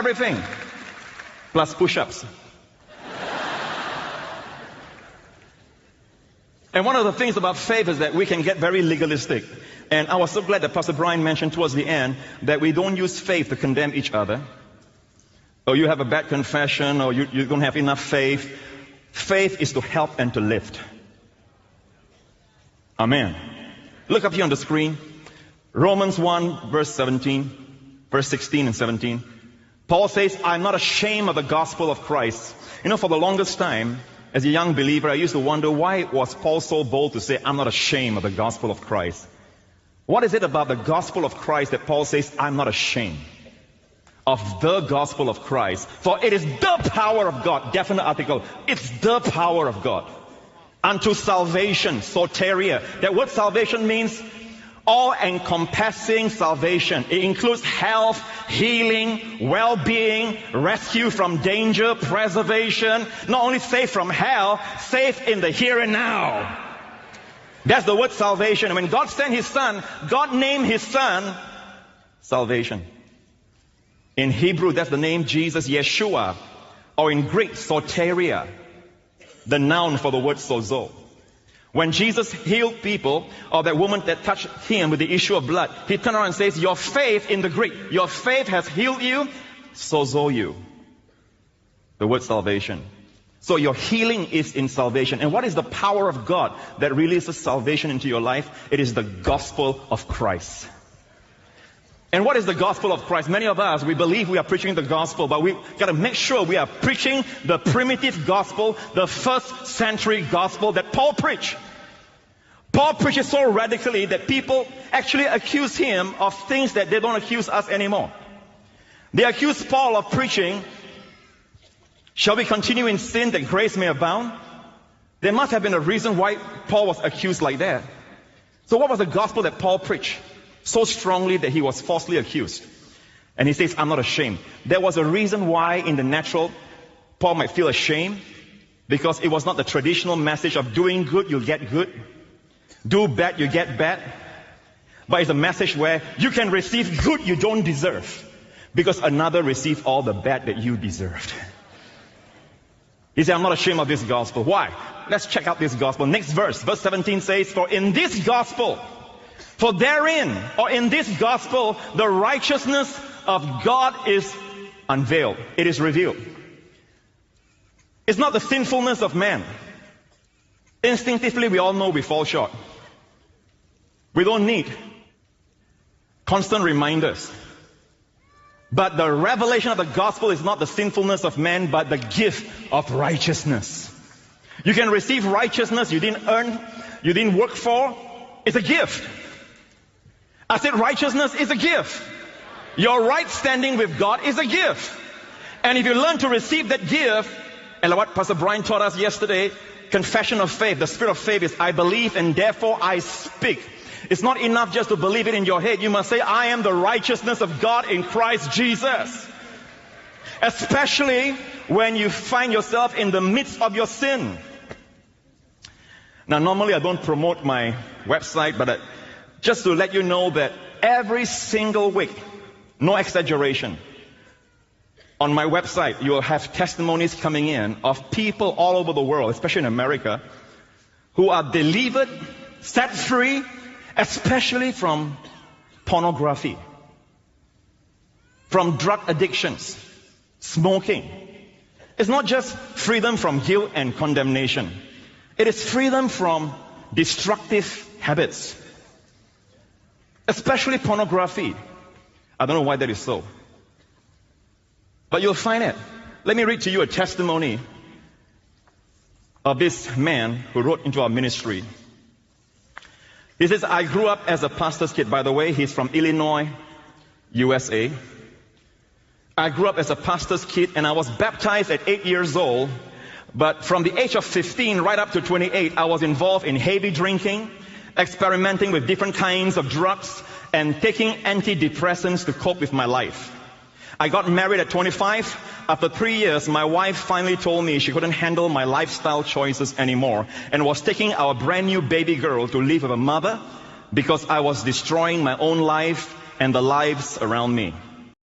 everything, plus push-ups. And one of the things about faith is that we can get very legalistic. And I was so glad that Pastor Brian mentioned towards the end that we don't use faith to condemn each other. Or you have a bad confession, or you don't have enough faith. Faith is to help and to lift. Amen. Look up here on the screen. Romans 1, verse 17, verse 16 and 17. Paul says, I'm not ashamed of the gospel of Christ. You know, for the longest time, as a young believer, I used to wonder, why was Paul so bold to say, I'm not ashamed of the gospel of Christ? What is it about the gospel of Christ that Paul says, I'm not ashamed of the gospel of Christ? For it is the power of God. Definite article. It's the power of God unto salvation, soteria. That word salvation means all-encompassing salvation. It includes health, healing, well-being, rescue from danger, preservation. Not only safe from hell, safe in the here and now. That's the word salvation. And when God sent His Son, God named His Son salvation. In Hebrew, that's the name Jesus, Yeshua. Or in Greek, soteria. The noun for the word sozo. When Jesus healed people, or that woman that touched Him with the issue of blood, He turned around and says, your faith, in the Greek, your faith has healed you, sozo you. The word salvation. So your healing is in salvation. And what is the power of God that releases salvation into your life? It is the gospel of Christ. And what is the gospel of Christ? Many of us, we believe we are preaching the gospel, but we got to make sure we are preaching the primitive gospel, the first century gospel that Paul preached. Paul preaches so radically that people actually accuse him of things that they don't accuse us anymore. They accuse Paul of preaching, shall we continue in sin that grace may abound? There must have been a reason why Paul was accused like that. So what was the gospel that Paul preached so strongly that he was falsely accused? And he says, I'm not ashamed. There was a reason why in the natural Paul might feel ashamed, because it was not the traditional message of doing good, you'll get good. Do bad, you get bad. But it's a message where you can receive good you don't deserve, because another received all the bad that you deserved. He said, I'm not ashamed of this gospel. Why? Let's check out this gospel. Next verse, verse 17 says, for in this gospel, for therein, or in this gospel, the righteousness of God is unveiled. It is revealed. It's not the sinfulness of man. Instinctively, we all know we fall short. We don't need constant reminders. But the revelation of the gospel is not the sinfulness of man, but the gift of righteousness. You can receive righteousness you didn't earn, you didn't work for. It's a gift. I said righteousness is a gift. Your right standing with God is a gift. And if you learn to receive that gift, and like what Pastor Brian taught us yesterday, confession of faith, the spirit of faith is, I believe and therefore I speak. It's not enough just to believe it in your head. You must say, I am the righteousness of God in Christ Jesus. Especially when you find yourself in the midst of your sin. Now, normally I don't promote my website, but just to let you know that every single week, no exaggeration, on my website, you'll have testimonies coming in of people all over the world, especially in America, who are delivered, set free, especially from pornography, from drug addictions, smoking. It's not just freedom from guilt and condemnation. It is freedom from destructive habits, especially pornography. I don't know why that is so, but you'll find it. Let me read to you a testimony of this man who wrote into our ministry. He says, I grew up as a pastor's kid. By the way, he's from Illinois, USA. I grew up as a pastor's kid, and I was baptized at 8 years old. But from the age of 15 right up to 28, I was involved in heavy drinking, experimenting with different kinds of drugs, and taking antidepressants to cope with my life. I got married at 25. After 3 years, my wife finally told me she couldn't handle my lifestyle choices anymore and was taking our brand new baby girl to live with a mother because I was destroying my own life and the lives around me.